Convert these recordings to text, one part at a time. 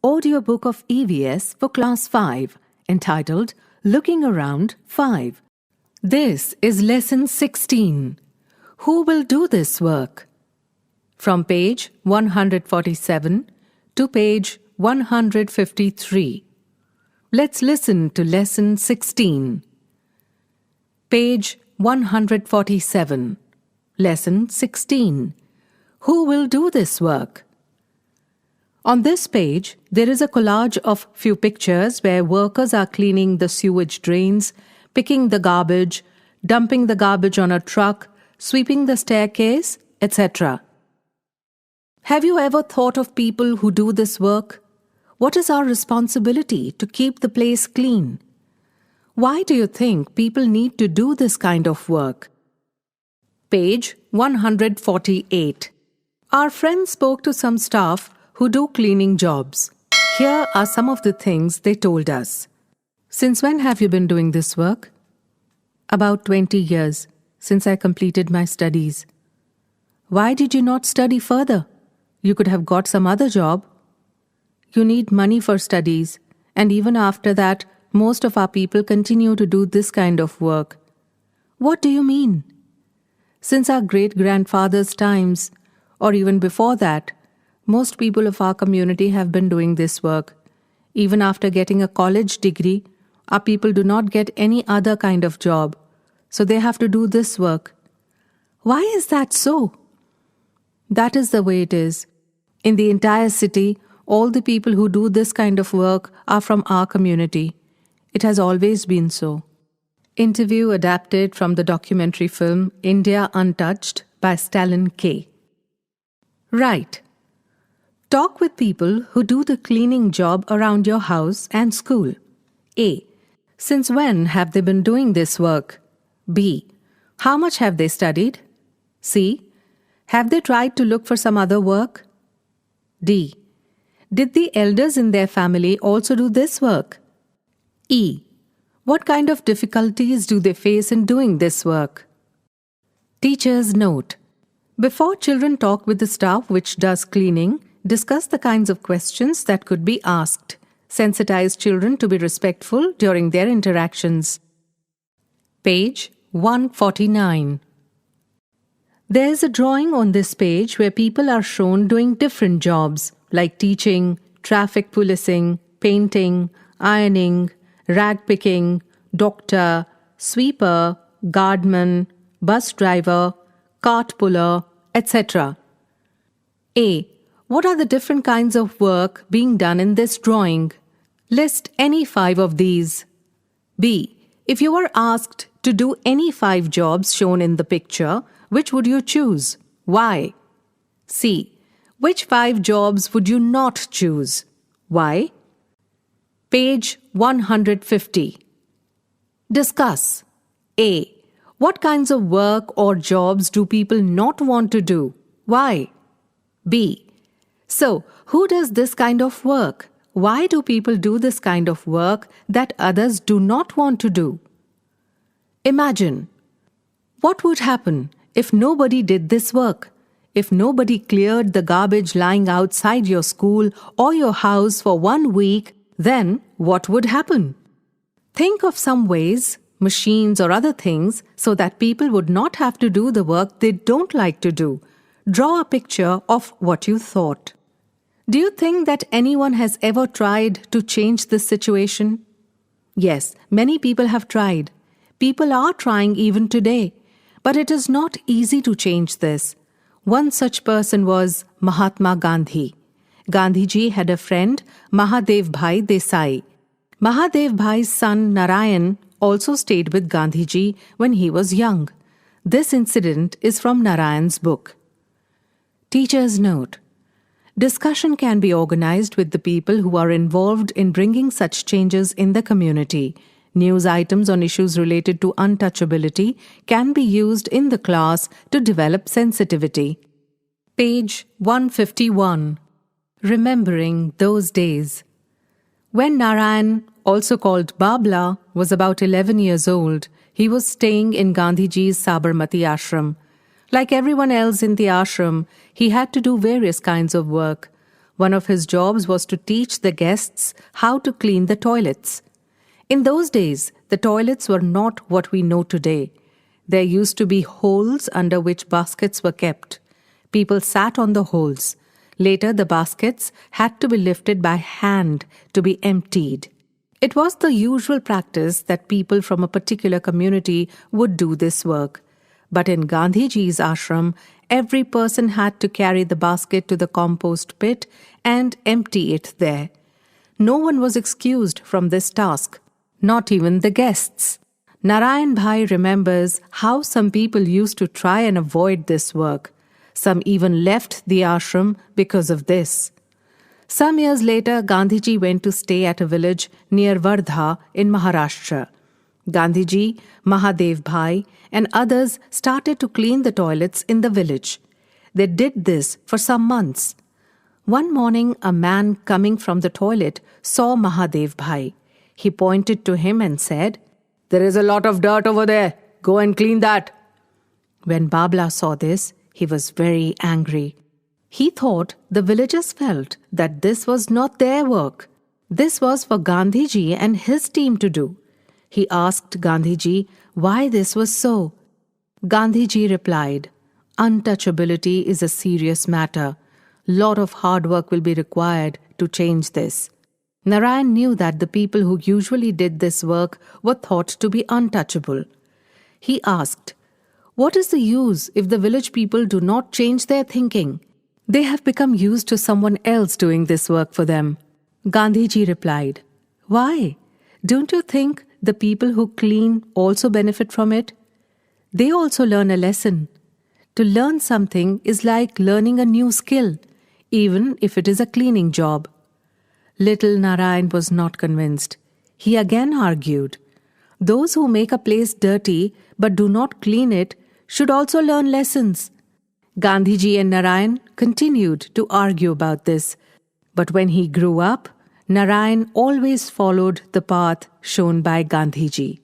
audiobook of EVS for Class 5, entitled Looking Around 5. This is Lesson 16. Who will do this work? From page 147 to page 153. Let's listen to Lesson 16. Page 147. Lesson 16. Who will do this work? On this page, there is a collage of few pictures where workers are cleaning the sewage drains, picking the garbage, dumping the garbage on a truck, sweeping the staircase, etc. Have you ever thought of people who do this work? What is our responsibility to keep the place clean? Why do you think people need to do this kind of work? Page 148. Our friend spoke to some staff who do cleaning jobs. Here are some of the things they told us. Since when have you been doing this work? About 20 years, since I completed my studies. Why did you not study further? You could have got some other job. You need money for studies, and even after that, most of our people continue to do this kind of work. What do you mean? Since our great-grandfathers' times, or even before that, most people of our community have been doing this work. Even after getting a college degree, our people do not get any other kind of job, so they have to do this work. Why is that so? That is the way it is. In the entire city, all the people who do this kind of work are from our community. It has always been so. Interview adapted from the documentary film India Untouched by Stalin K. Right. Talk with people who do the cleaning job around your house and school. A. Since when have they been doing this work? B. How much have they studied? C. Have they tried to look for some other work? D. Did the elders in their family also do this work? E. What kind of difficulties do they face in doing this work? Teacher's note. Before children talk with the staff which does cleaning, discuss the kinds of questions that could be asked. Sensitize children to be respectful during their interactions. Page 149. There is a drawing on this page where people are shown doing different jobs like teaching, traffic policing, painting, ironing, rag picking, doctor, sweeper, guardman, bus driver, cart puller, etc. A. What are the different kinds of work being done in this drawing? List any 5 of these. B. If you were asked to do any 5 jobs shown in the picture, which would you choose? Why? C. Which 5 jobs would you not choose? Why? Page 150. Discuss. A. What kinds of work or jobs do people not want to do? Why? B. So, who does this kind of work? Why do people do this kind of work that others do not want to do? Imagine. What would happen if nobody did this work? If nobody cleared the garbage lying outside your school or your house for 1 week, then what would happen? Think of some ways, machines or other things, so that people would not have to do the work they don't like to do. Draw a picture of what you thought. Do you think that anyone has ever tried to change this situation? Yes, many people have tried. People are trying even today. But it is not easy to change this. One such person was Mahatma Gandhi. Gandhiji had a friend, Mahadev Bhai Desai. Mahadev Bhai's son Narayan also stayed with Gandhiji when he was young. This incident is from Narayan's book. Teacher's note. Discussion can be organized with the people who are involved in bringing such changes in the community. News items on issues related to untouchability can be used in the class to develop sensitivity. Page 151. Remembering those days. When Narayan, also called Babla, was about 11 years old, he was staying in Gandhiji's Sabarmati ashram. Like everyone else in the ashram, he had to do various kinds of work. One of his jobs was to teach the guests how to clean the toilets. In those days, the toilets were not what we know today. There used to be holes under which baskets were kept. People sat on the holes. Later, the baskets had to be lifted by hand to be emptied. It was the usual practice that people from a particular community would do this work. But in Gandhiji's ashram, every person had to carry the basket to the compost pit and empty it there. No one was excused from this task, not even the guests. Narayan Bhai remembers how some people used to try and avoid this work. Some even left the ashram because of this. Some years later, Gandhiji went to stay at a village near Wardha in Maharashtra. Gandhiji, Mahadev Bhai, and others started to clean the toilets in the village. They did this for some months. One morning, a man coming from the toilet saw Mahadev Bhai. He pointed to him and said, "There is a lot of dirt over there. Go and clean that." When Babla saw this, he was very angry. He thought the villagers felt that this was not their work. This was for Gandhiji and his team to do. He asked Gandhiji why this was so. Gandhiji replied, "Untouchability is a serious matter. Lot of hard work will be required to change this." Narayan knew that the people who usually did this work were thought to be untouchable. He asked, "What is the use if the village people do not change their thinking? They have become used to someone else doing this work for them." Gandhiji replied, "Why? Don't you think the people who clean also benefit from it? They also learn a lesson. To learn something is like learning a new skill, even if it is a cleaning job." Little Narayan was not convinced. He again argued, "Those who make a place dirty but do not clean it should also learn lessons." Gandhiji and Narayan continued to argue about this. But when he grew up, Narayan always followed the path shown by Gandhiji.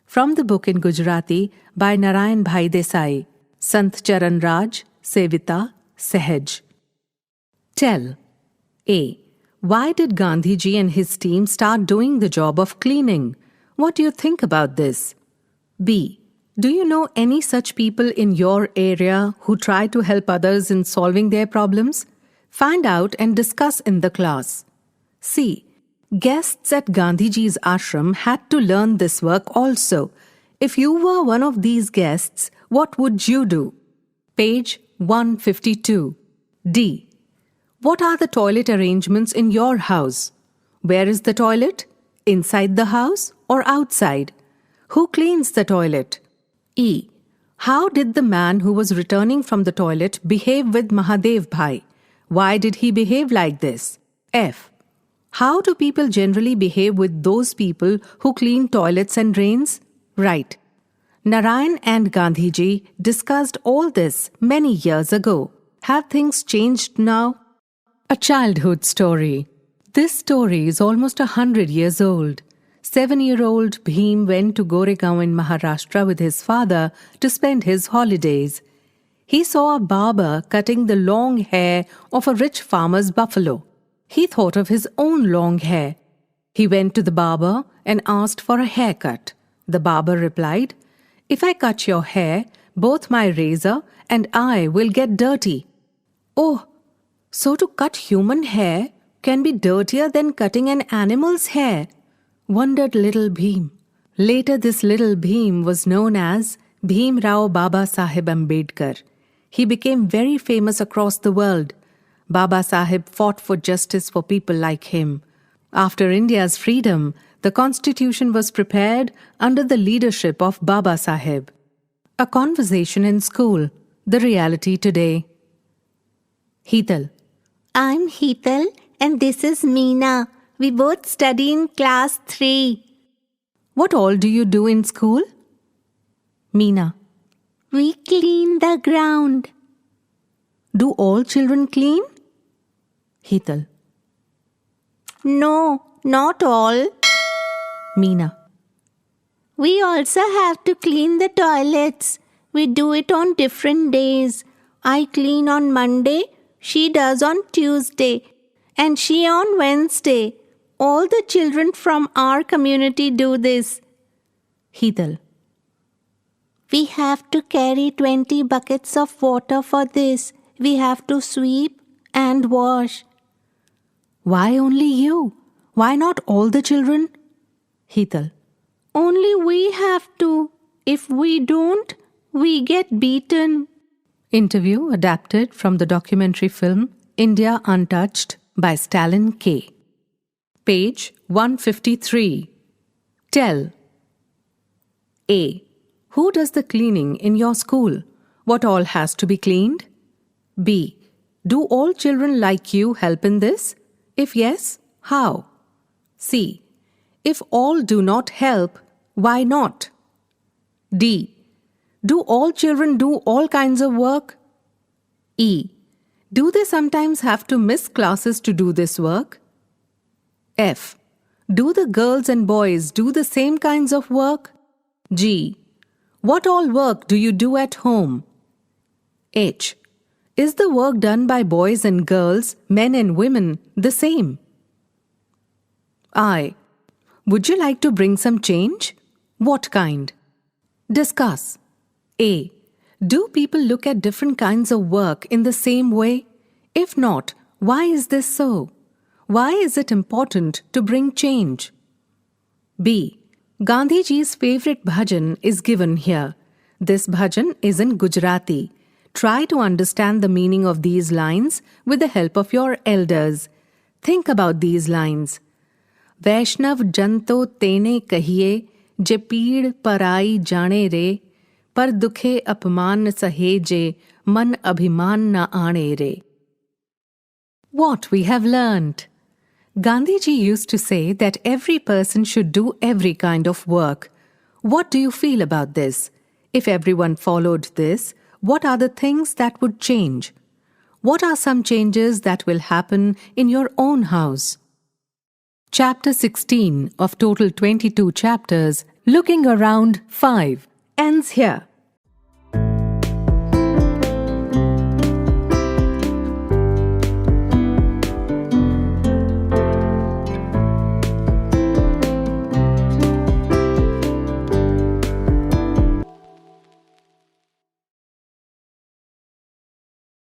From the book in Gujarati by Narayan Bhai Desai, Sant Charan Raj, Sevita, Sahaj. Tell. A. Why did Gandhiji and his team start doing the job of cleaning? What do you think about this? B. Do you know any such people in your area who try to help others in solving their problems? Find out and discuss in the class. C. Guests at Gandhiji's ashram had to learn this work also. If you were one of these guests, what would you do? Page 152. D. What are the toilet arrangements in your house? Where is the toilet? Inside the house or outside? Who cleans the toilet? E. How did the man who was returning from the toilet behave with Mahadev Bhai? Why did he behave like this? F. How do people generally behave with those people who clean toilets and drains? Right. Narayan and Gandhiji discussed all this many years ago. Have things changed now? A childhood story. This story is almost 100 years old. 7-year-old Bhim went to Goregaon in Maharashtra with his father to spend his holidays. He saw a barber cutting the long hair of a rich farmer's buffalo. He thought of his own long hair. He went to the barber and asked for a haircut. The barber replied, "If I cut your hair, both my razor and I will get dirty." Oh, so to cut human hair can be dirtier than cutting an animal's hair, wondered little Bhim. Later this little Bhim was known as Bhim Rao Baba Sahib Ambedkar. He became very famous across the world. Baba Sahib fought for justice for people like him. After India's freedom, the constitution was prepared under the leadership of Baba Sahib. A conversation in school, the reality today. Heetal. I'm Heetal and this is Meena. We both study in class 3. What all do you do in school? Meena. We clean the ground. Do all children clean? Heetal. No, not all. Meena. We also have to clean the toilets. We do it on different days. I clean on Monday, She does on Tuesday. And she on Wednesday. All the children from our community do this. Hetal. We have to carry 20 buckets of water for this. We have to sweep and wash. Why only you? Why not all the children? Hetal. Only we have to. If we don't, we get beaten. Interview adapted from the documentary film India Untouched by Stalin K. Page 153. Tell. A. Who does the cleaning in your school? What all has to be cleaned? B. Do all children like you help in this? If yes, how? C. If all do not help, why not? D. Do all children do all kinds of work? E. Do they sometimes have to miss classes to do this work? F. Do the girls and boys do the same kinds of work? G. What all work do you do at home? H. Is the work done by boys and girls, men and women, the same? I. Would you like to bring some change? What kind? Discuss. A. Do people look at different kinds of work in the same way? If not, why is this so? Why is it important to bring change? B. Gandhiji's favorite bhajan is given here. This bhajan is in Gujarati. Try to understand the meaning of these lines with the help of your elders. Think about these lines. Vaishnav janto tene kahiye, je peed parai jane re, par dukhe apman saheje, man abhiman na aane re. What we have learnt. Gandhiji used to say that every person should do every kind of work. What do you feel about this? If everyone followed this, what are the things that would change? What are some changes that will happen in your own house? Chapter 16 of total 22 chapters, Looking Around 5, ends here.